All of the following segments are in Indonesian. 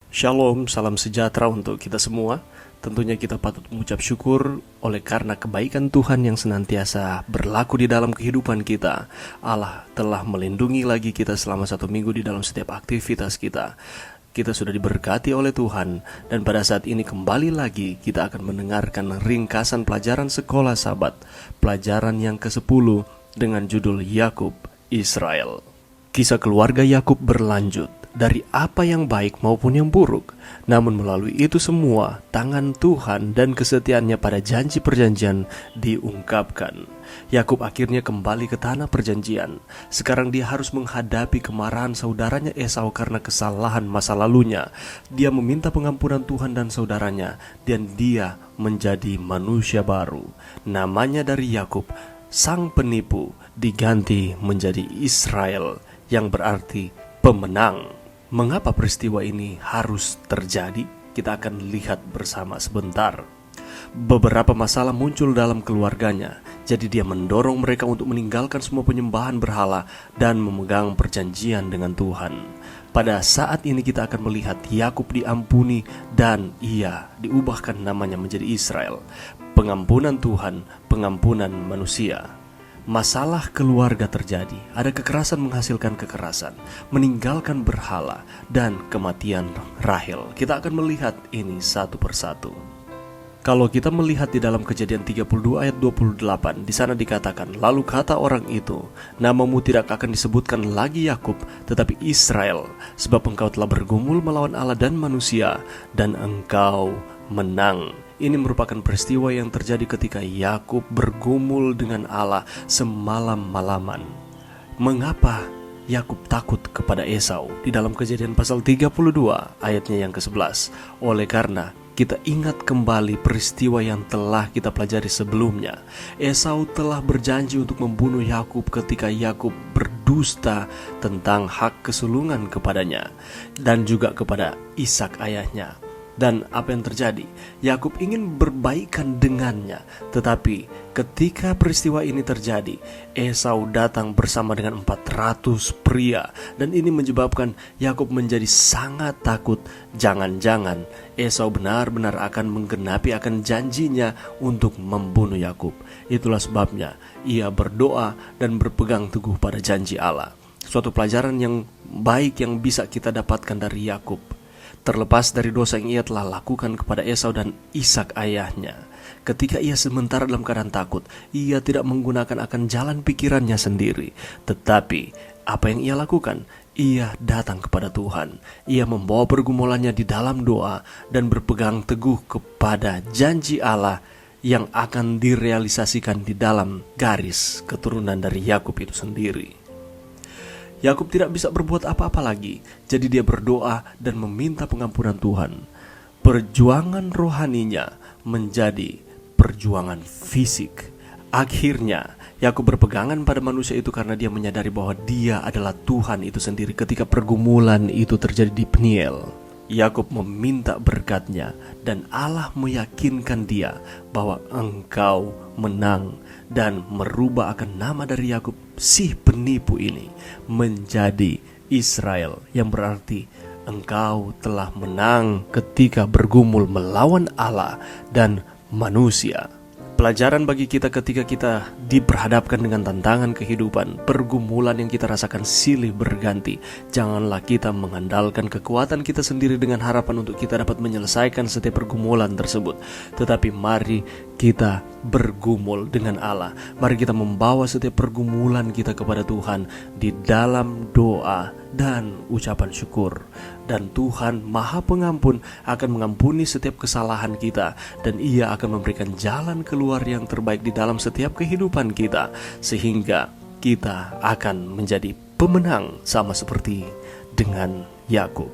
Shalom, salam sejahtera untuk kita semua. Tentunya kita patut mengucap syukur oleh karena kebaikan Tuhan yang senantiasa berlaku di dalam kehidupan kita. Allah telah melindungi lagi kita selama 1 minggu di dalam setiap aktivitas kita. Kita sudah diberkati oleh Tuhan, dan pada saat ini kembali lagi kita akan mendengarkan ringkasan pelajaran sekolah Sabat, pelajaran yang ke-10 dengan judul Yakub Israel. Kisah keluarga Yakub berlanjut dari apa yang baik maupun yang buruk. Namun melalui itu semua, tangan Tuhan dan kesetiaannya pada janji perjanjian diungkapkan. Yakub akhirnya kembali ke tanah perjanjian. Sekarang dia harus menghadapi kemarahan saudaranya Esau karena kesalahan masa lalunya. Dia meminta pengampunan Tuhan dan saudaranya, dan dia menjadi manusia baru. Namanya dari Yakub, sang penipu, diganti menjadi Israel, yang berarti pemenang. Mengapa peristiwa ini harus terjadi? Kita akan lihat bersama sebentar. Beberapa masalah muncul dalam keluarganya, jadi dia mendorong mereka untuk meninggalkan semua penyembahan berhala dan memegang perjanjian dengan Tuhan. Pada saat ini kita akan melihat Yakub diampuni dan ia diubahkan namanya menjadi Israel. Pengampunan Tuhan, pengampunan manusia. Masalah keluarga terjadi, ada kekerasan menghasilkan kekerasan, meninggalkan berhala, dan kematian Rahel. Kita akan melihat ini satu persatu. Kalau kita melihat di dalam Kejadian 32 ayat 28, di sana dikatakan, lalu kata orang itu, namamu tidak akan disebutkan lagi Yakub, tetapi Israel, sebab engkau telah bergumul melawan Allah dan manusia, dan engkau menang. Ini merupakan peristiwa yang terjadi ketika Yakub bergumul dengan Allah semalam-malaman. Mengapa Yakub takut kepada Esau? Di dalam Kejadian pasal 32 ayatnya yang ke-11. Oleh karena kita ingat kembali peristiwa yang telah kita pelajari sebelumnya. Esau telah berjanji untuk membunuh Yakub ketika Yakub berdusta tentang hak kesulungan kepadanya dan juga kepada Ishak ayahnya. Dan apa yang terjadi? Yakub ingin berbaikan dengannya, tetapi ketika peristiwa ini terjadi, Esau datang bersama dengan 400 pria, dan ini menyebabkan Yakub menjadi sangat takut. Jangan-jangan Esau benar-benar akan menggenapi akan janjinya untuk membunuh Yakub. Itulah sebabnya ia berdoa dan berpegang teguh pada janji Allah. Suatu pelajaran yang baik yang bisa kita dapatkan dari Yakub. Terlepas dari dosa yang ia telah lakukan kepada Esau dan Ishak ayahnya, ketika ia sementara dalam keadaan takut, ia tidak menggunakan akan jalan pikirannya sendiri. Tetapi apa yang ia lakukan? Ia datang kepada Tuhan. Ia membawa pergumulannya di dalam doa dan berpegang teguh kepada janji Allah yang akan direalisasikan di dalam garis keturunan dari Yakub itu sendiri. Yakub tidak bisa berbuat apa-apa lagi, jadi dia berdoa dan meminta pengampunan Tuhan. Perjuangan rohaninya menjadi perjuangan fisik. Akhirnya Yakub berpegangan pada manusia itu karena dia menyadari bahwa dia adalah Tuhan itu sendiri ketika pergumulan itu terjadi di Peniel. Yakub meminta berkatnya dan Allah meyakinkan dia bahwa engkau menang, dan merubah akan nama dari Yakub si penipu ini menjadi Israel, yang berarti engkau telah menang ketika bergumul melawan Allah dan manusia. Pelajaran bagi kita ketika kita diperhadapkan dengan tantangan kehidupan, pergumulan yang kita rasakan silih berganti. Janganlah kita mengandalkan kekuatan kita sendiri dengan harapan untuk kita dapat menyelesaikan setiap pergumulan tersebut. Tetapi mari kita bergumul dengan Allah. Mari kita membawa setiap pergumulan kita kepada Tuhan di dalam doa dan ucapan syukur. Dan Tuhan Maha Pengampun akan mengampuni setiap kesalahan kita, dan Ia akan memberikan jalan keluar yang terbaik di dalam setiap kehidupan kita, sehingga kita akan menjadi pemenang sama seperti dengan Yakub.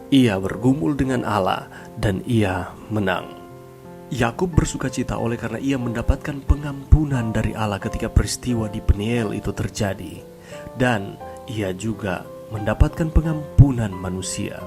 Ia bergumul dengan Allah dan ia menang. Yakub bersukacita oleh karena ia mendapatkan pengampunan dari Allah ketika peristiwa di Peniel itu terjadi, dan ia juga mendapatkan pengampunan manusia.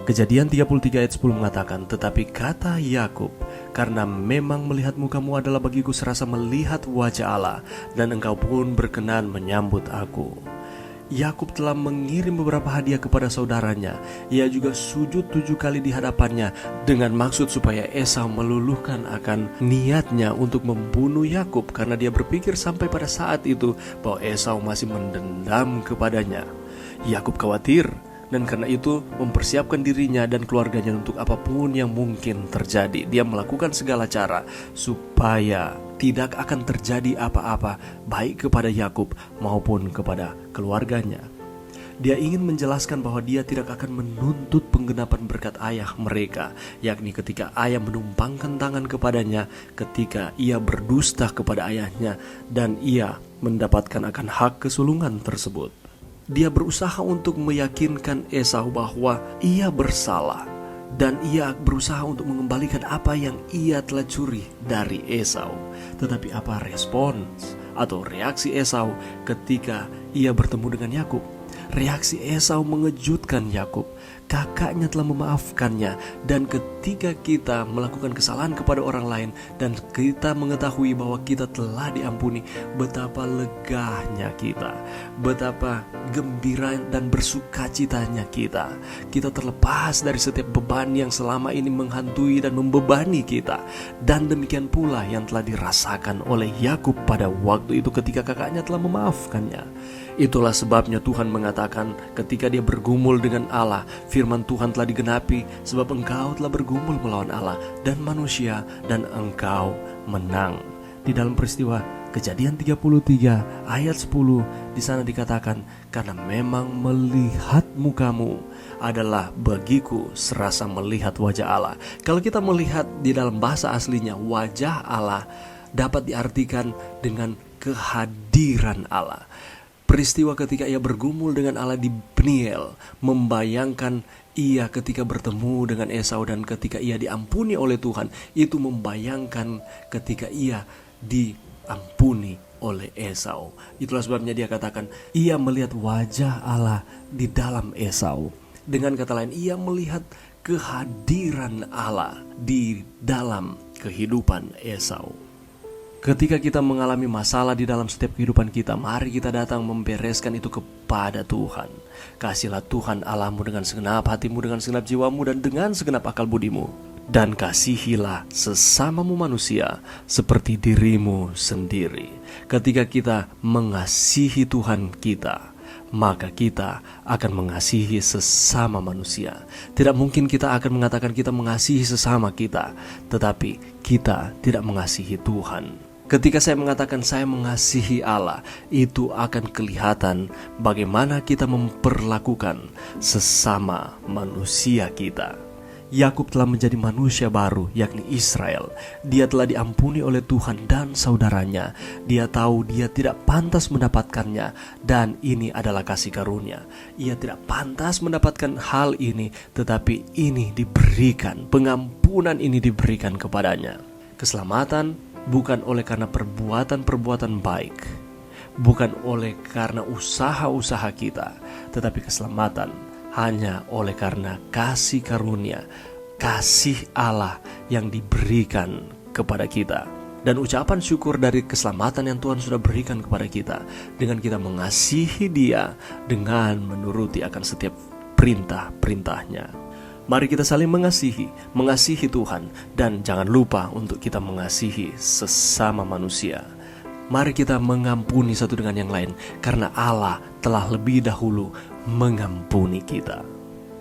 Kejadian 33 ayat 10 mengatakan, tetapi kata Yakub, karena memang melihat mukamu adalah bagiku serasa melihat wajah Allah, dan engkau pun berkenan menyambut aku. Yakub telah mengirim beberapa hadiah kepada saudaranya. Ia juga sujud 7 kali di hadapannya dengan maksud supaya Esau meluluhkan akan niatnya untuk membunuh Yakub, karena dia berpikir sampai pada saat itu bahwa Esau masih mendendam kepadanya. Yakub khawatir dan karena itu mempersiapkan dirinya dan keluarganya untuk apapun yang mungkin terjadi. Dia melakukan segala cara supaya tidak akan terjadi apa-apa baik kepada Yakub maupun kepada keluarganya. Dia ingin menjelaskan bahwa dia tidak akan menuntut penggenapan berkat ayah mereka, yakni ketika ayah menumpangkan tangan kepadanya ketika ia berdusta kepada ayahnya dan ia mendapatkan akan hak kesulungan tersebut. Dia berusaha untuk meyakinkan Esau bahwa ia bersalah dan ia berusaha untuk mengembalikan apa yang ia telah curi dari Esau. Tetapi apa respons atau reaksi Esau ketika ia bertemu dengan Yakub? Reaksi Esau mengejutkan Yakub. Kakaknya telah memaafkannya, dan ketika kita melakukan kesalahan kepada orang lain dan kita mengetahui bahwa kita telah diampuni, betapa legahnya kita, betapa gembira dan bersukacitanya kita. Kita terlepas dari setiap beban yang selama ini menghantui dan membebani kita. Dan demikian pula yang telah dirasakan oleh Yakub pada waktu itu ketika kakaknya telah memaafkannya. Itulah sebabnya Tuhan mengatakan ketika dia bergumul dengan Allah, firman Tuhan telah digenapi, sebab engkau telah bergumul melawan Allah dan manusia, dan engkau menang. Di dalam peristiwa Kejadian 33 ayat 10, di sana dikatakan, karena memang melihat mukamu adalah bagiku serasa melihat wajah Allah. Kalau kita melihat di dalam bahasa aslinya, wajah Allah dapat diartikan dengan kehadiran Allah. Peristiwa ketika ia bergumul dengan Allah di Peniel membayangkan ia ketika bertemu dengan Esau, dan ketika ia diampuni oleh Tuhan, itu membayangkan ketika ia diampuni oleh Esau. Itulah sebabnya dia katakan ia melihat wajah Allah di dalam Esau. Dengan kata lain, ia melihat kehadiran Allah di dalam kehidupan Esau. Ketika kita mengalami masalah di dalam setiap kehidupan kita, mari kita datang membereskan itu kepada Tuhan. Kasihlah Tuhan Allahmu dengan segenap hatimu, dengan segenap jiwamu, dan dengan segenap akal budimu. Dan kasihilah sesamamu manusia seperti dirimu sendiri. Ketika kita mengasihi Tuhan kita, maka kita akan mengasihi sesama manusia. Tidak mungkin kita akan mengatakan kita mengasihi sesama kita, tetapi kita tidak mengasihi Tuhan. Ketika saya mengatakan saya mengasihi Allah, itu akan kelihatan bagaimana kita memperlakukan sesama manusia kita. Yakub telah menjadi manusia baru, yakni Israel. Dia telah diampuni oleh Tuhan dan saudaranya. Dia tahu dia tidak pantas mendapatkannya, dan ini adalah kasih karunia. Ia tidak pantas mendapatkan hal ini, tetapi ini diberikan, pengampunan ini diberikan kepadanya. Keselamatan bukan oleh karena perbuatan-perbuatan baik, bukan oleh karena usaha-usaha kita, tetapi keselamatan hanya oleh karena kasih karunia, kasih Allah yang diberikan kepada kita. Dan ucapan syukur dari keselamatan yang Tuhan sudah berikan kepada kita, dengan kita mengasihi Dia, dengan menuruti akan setiap perintah-perintahnya. Mari kita saling mengasihi Tuhan, dan jangan lupa untuk kita mengasihi sesama manusia. Mari kita mengampuni satu dengan yang lain, karena Allah telah lebih dahulu mengampuni kita.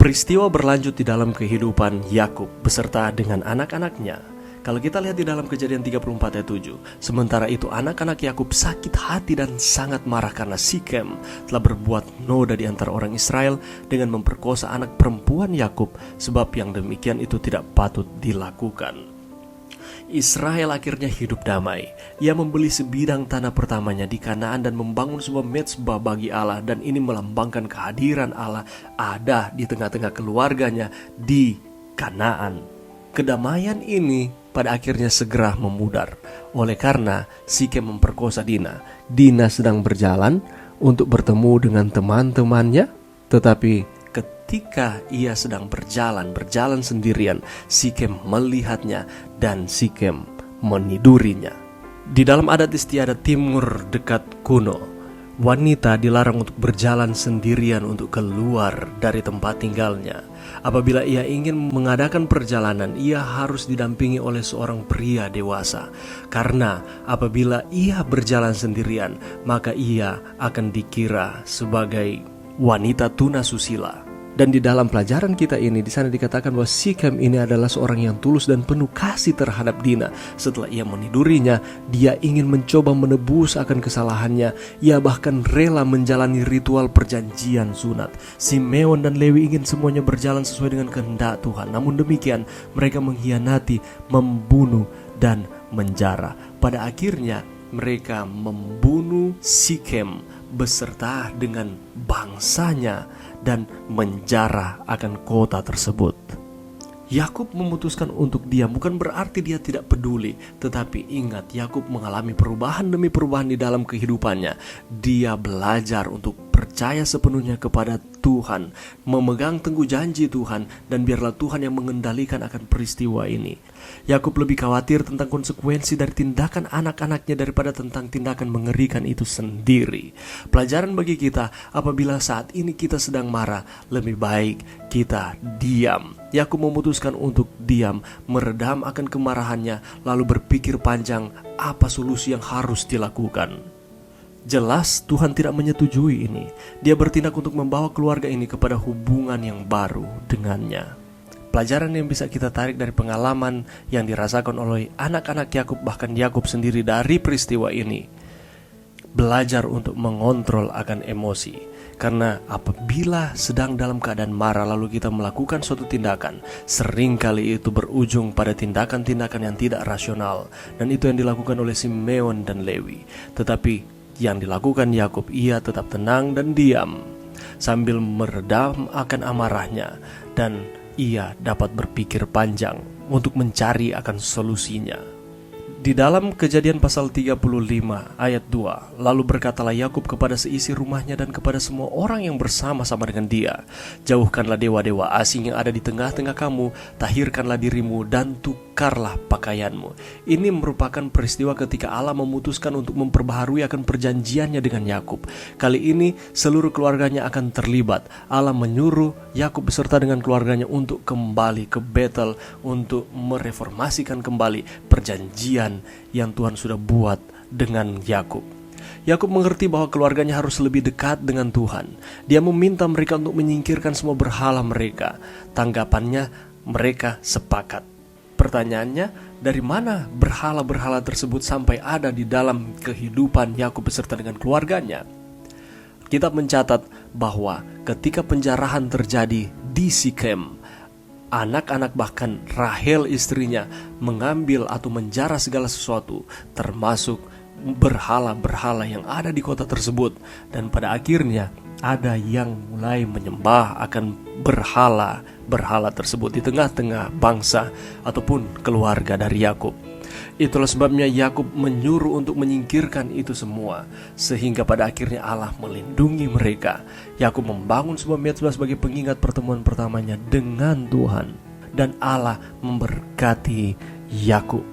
Peristiwa berlanjut di dalam kehidupan Yakub beserta dengan anak-anaknya. Kalau kita lihat di dalam Kejadian 34 ayat 7, sementara itu anak-anak Yakub sakit hati dan sangat marah karena Sikem telah berbuat noda di antara orang Israel dengan memperkosa anak perempuan Yakub, sebab yang demikian itu tidak patut dilakukan. Israel akhirnya hidup damai. Ia membeli sebidang tanah pertamanya di Kanaan dan membangun sebuah mezbah bagi Allah, dan ini melambangkan kehadiran Allah ada di tengah-tengah keluarganya di Kanaan. Kedamaian ini pada akhirnya segera memudar oleh karena Sikem memperkosa Dina. Dina sedang berjalan untuk bertemu dengan teman-temannya, tetapi ketika ia sedang berjalan sendirian, Sikem melihatnya dan Sikem menidurinya. Di dalam adat istiadat timur dekat kuno, Wanita dilarang untuk berjalan sendirian untuk keluar dari tempat tinggalnya. Apabila ia ingin mengadakan perjalanan, ia harus didampingi oleh seorang pria dewasa. Karena apabila ia berjalan sendirian, maka ia akan dikira sebagai wanita tunasusila. Dan di dalam pelajaran kita ini, di sana dikatakan bahwa Sikem ini adalah seorang yang tulus dan penuh kasih terhadap Dina. Setelah ia menidurinya, dia ingin mencoba menebus akan kesalahannya. Ia bahkan rela menjalani ritual perjanjian sunat. Simeon dan Lewi ingin semuanya berjalan sesuai dengan kehendak Tuhan. Namun demikian, mereka mengkhianati, membunuh, dan menjara. Pada akhirnya, mereka membunuh Sikem beserta dengan bangsanya dan menjara akan kota tersebut. Yakub memutuskan untuk diam bukan berarti dia tidak peduli, tetapi ingat, Yakub mengalami perubahan demi perubahan di dalam kehidupannya. Dia belajar untuk percaya sepenuhnya kepada Tuhan, memegang teguh janji Tuhan, dan biarlah Tuhan yang mengendalikan akan peristiwa ini. Yakub lebih khawatir tentang konsekuensi dari tindakan anak-anaknya daripada tentang tindakan mengerikan itu sendiri. Pelajaran bagi kita, apabila saat ini kita sedang marah, lebih baik kita diam. Yakub memutuskan untuk diam, meredam akan kemarahannya, lalu berpikir panjang apa solusi yang harus dilakukan. Jelas Tuhan tidak menyetujui ini. Dia bertindak untuk membawa keluarga ini kepada hubungan yang baru dengannya. Pelajaran yang bisa kita tarik dari pengalaman yang dirasakan oleh anak-anak Yakub, bahkan Yakub sendiri dari peristiwa ini, belajar untuk mengontrol akan emosi. Karena apabila sedang dalam keadaan marah lalu kita melakukan suatu tindakan, seringkali itu berujung pada tindakan-tindakan yang tidak rasional. Dan itu yang dilakukan oleh Simeon dan Lewi. Tetapi yang dilakukan Yakub, ia tetap tenang dan diam sambil meredam akan amarahnya, dan ia dapat berpikir panjang untuk mencari akan solusinya. Di dalam Kejadian pasal 35 ayat 2, lalu berkatalah Yakub kepada seisi rumahnya dan kepada semua orang yang bersama-sama dengan dia, jauhkanlah dewa-dewa asing yang ada di tengah-tengah kamu, tahirkanlah dirimu dan tukarlah pakaianmu. Ini merupakan peristiwa ketika Allah memutuskan untuk memperbaharui akan perjanjiannya dengan Yakub. Kali ini seluruh keluarganya akan terlibat. Allah menyuruh Yakub beserta dengan keluarganya untuk kembali ke Betel, untuk mereformasikan kembali perjanjian yang Tuhan sudah buat dengan Yakub. Yakub mengerti bahwa keluarganya harus lebih dekat dengan Tuhan. Dia meminta mereka untuk menyingkirkan semua berhala mereka. Tanggapannya, mereka sepakat. Pertanyaannya, dari mana berhala-berhala tersebut sampai ada di dalam kehidupan Yakub beserta dengan keluarganya? Kitab mencatat bahwa ketika penjarahan terjadi di Sikem, anak-anak bahkan Rahel istrinya mengambil atau menjara segala sesuatu, termasuk berhala-berhala yang ada di kota tersebut. Dan pada akhirnya ada yang mulai menyembah akan berhala tersebut di tengah-tengah bangsa ataupun keluarga dari Yakub. Itulah sebabnya Yakub menyuruh untuk menyingkirkan itu semua, sehingga pada akhirnya Allah melindungi mereka. Yakub membangun sebuah mezbah sebagai pengingat pertemuan pertamanya dengan Tuhan, dan Allah memberkati Yakub.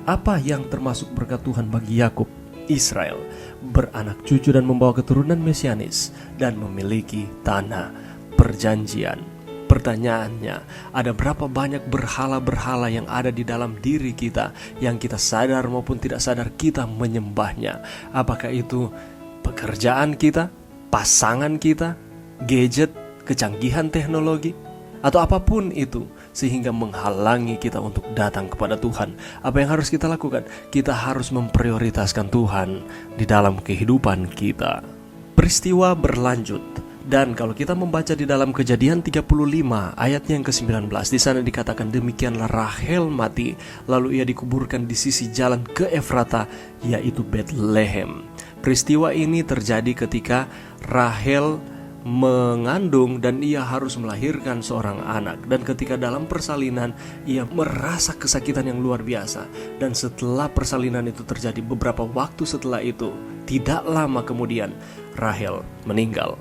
Apa yang termasuk berkat Tuhan bagi Yakub? Israel beranak cucu dan membawa keturunan mesianis dan memiliki tanah perjanjian. Pertanyaannya, ada berapa banyak berhala-berhala yang ada di dalam diri kita yang kita sadar maupun tidak sadar kita menyembahnya? Apakah itu pekerjaan kita, pasangan kita, gadget, kecanggihan teknologi, atau apapun itu, sehingga menghalangi kita untuk datang kepada Tuhan? Apa yang harus kita lakukan? Kita harus memprioritaskan Tuhan di dalam kehidupan kita. Peristiwa berlanjut. Dan kalau kita membaca di dalam Kejadian 35 ayatnya yang ke-19, di sana dikatakan demikianlah Rahel mati, lalu ia dikuburkan di sisi jalan ke Efrata, yaitu Bethlehem. Peristiwa ini terjadi ketika Rahel mengandung dan ia harus melahirkan seorang anak. Dan ketika dalam persalinan ia merasa kesakitan yang luar biasa. Dan setelah persalinan itu terjadi, beberapa waktu setelah itu, tidak lama kemudian Rahel meninggal.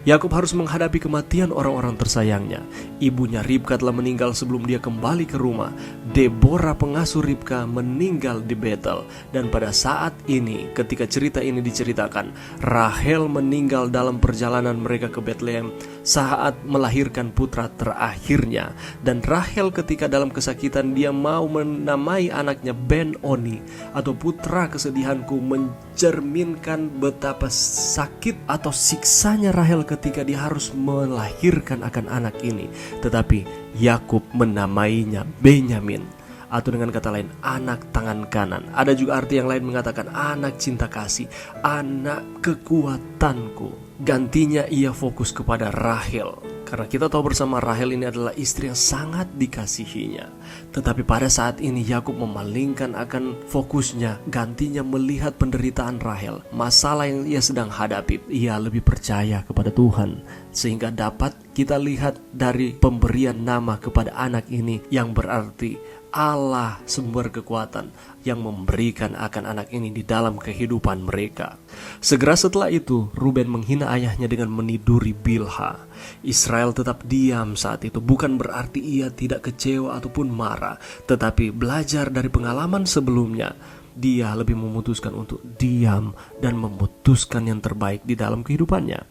Yakub harus menghadapi kematian orang-orang tersayangnya. Ibunya Ribka telah meninggal sebelum dia kembali ke rumah. Deborah pengasuh Ribka meninggal di Betel. Dan pada saat ini, ketika cerita ini diceritakan, Rahel meninggal dalam perjalanan mereka ke Betlehem saat melahirkan putra terakhirnya. Dan Rahel ketika dalam kesakitan dia mau menamai anaknya Ben-Oni atau putra kesedihanku, mencerminkan betapa sakit atau siksanya Rahel ketika dia harus melahirkan akan anak ini. Tetapi Yakub menamainya Benyamin, atau dengan kata lain anak tangan kanan. Ada juga arti yang lain mengatakan anak cinta kasih, anak kekuatanku. Gantinya ia fokus kepada Rahel, karena kita tahu bersama Rahel ini adalah istri yang sangat dikasihinya. Tetapi pada saat ini Yakub memalingkan akan fokusnya, gantinya melihat penderitaan Rahel, masalah yang ia sedang hadapi. Ia lebih percaya kepada Tuhan, sehingga dapat kita lihat dari pemberian nama kepada anak ini, yang berarti Allah sumber kekuatan yang memberikan akan anak ini di dalam kehidupan mereka. Segera setelah itu, Ruben menghina ayahnya dengan meniduri Bilha. Israel tetap diam saat itu, bukan berarti ia tidak kecewa ataupun marah, tetapi belajar dari pengalaman sebelumnya, dia lebih memutuskan untuk diam dan memutuskan yang terbaik di dalam kehidupannya.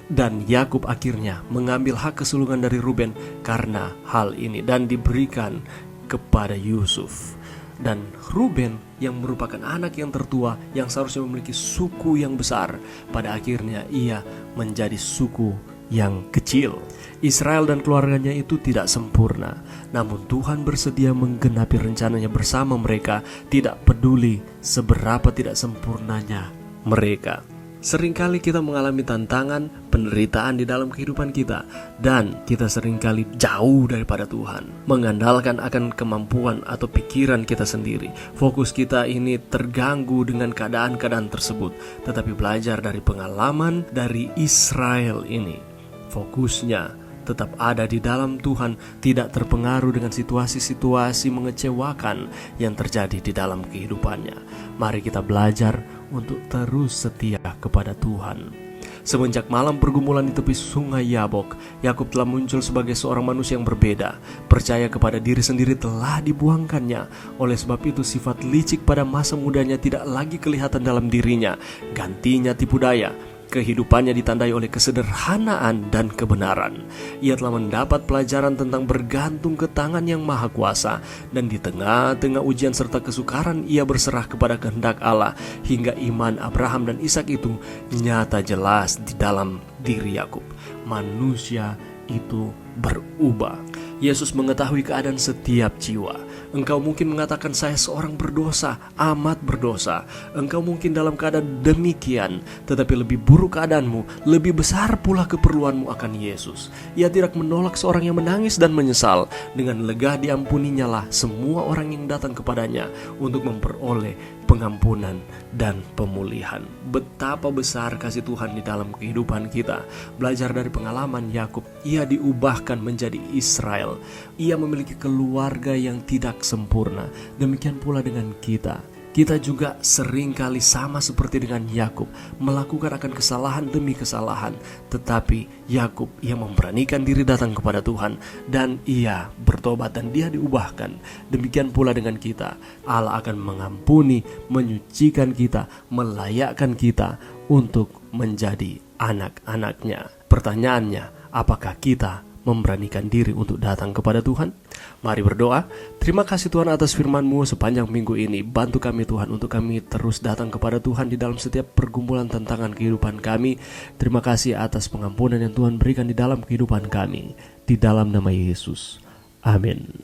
Dan Yakub akhirnya mengambil hak kesulungan dari Ruben karena hal ini dan diberikan kepada Yusuf. Dan Ruben yang merupakan anak yang tertua, yang seharusnya memiliki suku yang besar, pada akhirnya ia menjadi suku yang kecil. Israel dan keluarganya itu tidak sempurna, namun Tuhan bersedia menggenapi rencananya bersama mereka, tidak peduli seberapa tidak sempurnanya mereka. Seringkali kita mengalami tantangan, penderitaan di dalam kehidupan kita, dan kita seringkali jauh daripada Tuhan, mengandalkan akan kemampuan atau pikiran kita sendiri. Fokus kita ini terganggu dengan keadaan-keadaan tersebut. Tetapi belajar dari pengalaman dari Israel ini, fokusnya tetap ada di dalam Tuhan, tidak terpengaruh dengan situasi-situasi mengecewakan yang terjadi di dalam kehidupannya. Mari kita belajar untuk terus setia kepada Tuhan. Semenjak malam pergumulan di tepi sungai Yabok, Yakub telah muncul sebagai seorang manusia yang berbeda. Percaya kepada diri sendiri telah dibuangkannya. Oleh sebab itu sifat licik pada masa mudanya tidak lagi kelihatan dalam dirinya. Gantinya tipu daya. Kehidupannya ditandai oleh kesederhanaan dan kebenaran. Ia telah mendapat pelajaran tentang bergantung ke tangan yang maha kuasa. Dan di tengah-tengah ujian serta kesukaran, ia berserah kepada kehendak Allah. Hingga iman Abraham dan Ishak itu nyata jelas di dalam diri Yakub. Manusia itu berubah. Yesus mengetahui keadaan setiap jiwa. Engkau mungkin mengatakan saya seorang berdosa, amat berdosa. Engkau mungkin dalam keadaan demikian, tetapi lebih buruk keadaanmu, lebih besar pula keperluanmu akan Yesus. Ia tidak menolak seorang yang menangis dan menyesal. Dengan lega diampuninya lah semua orang yang datang kepadanya untuk memperoleh pengampunan dan pemulihan. Betapa besar kasih Tuhan di dalam kehidupan kita. Belajar dari pengalaman Yakub, ia diubahkan menjadi Israel. Ia memiliki keluarga yang tidak sempurna. Demikian pula dengan kita. Kita juga seringkali sama seperti dengan Yakub, melakukan akan kesalahan demi kesalahan. Tetapi Yakub, ia memberanikan diri datang kepada Tuhan, dan ia bertobat dan dia diubahkan. Demikian pula dengan kita. Allah akan mengampuni, menyucikan kita, melayakkan kita untuk menjadi anak-anaknya. Pertanyaannya, apakah kita memberanikan diri untuk datang kepada Tuhan? Mari berdoa. Terima kasih Tuhan atas firman-Mu sepanjang minggu ini. Bantu kami Tuhan untuk kami terus datang kepada Tuhan di dalam setiap pergumulan tantangan kehidupan kami. Terima kasih atas pengampunan yang Tuhan berikan di dalam kehidupan kami. Di dalam nama Yesus. Amin.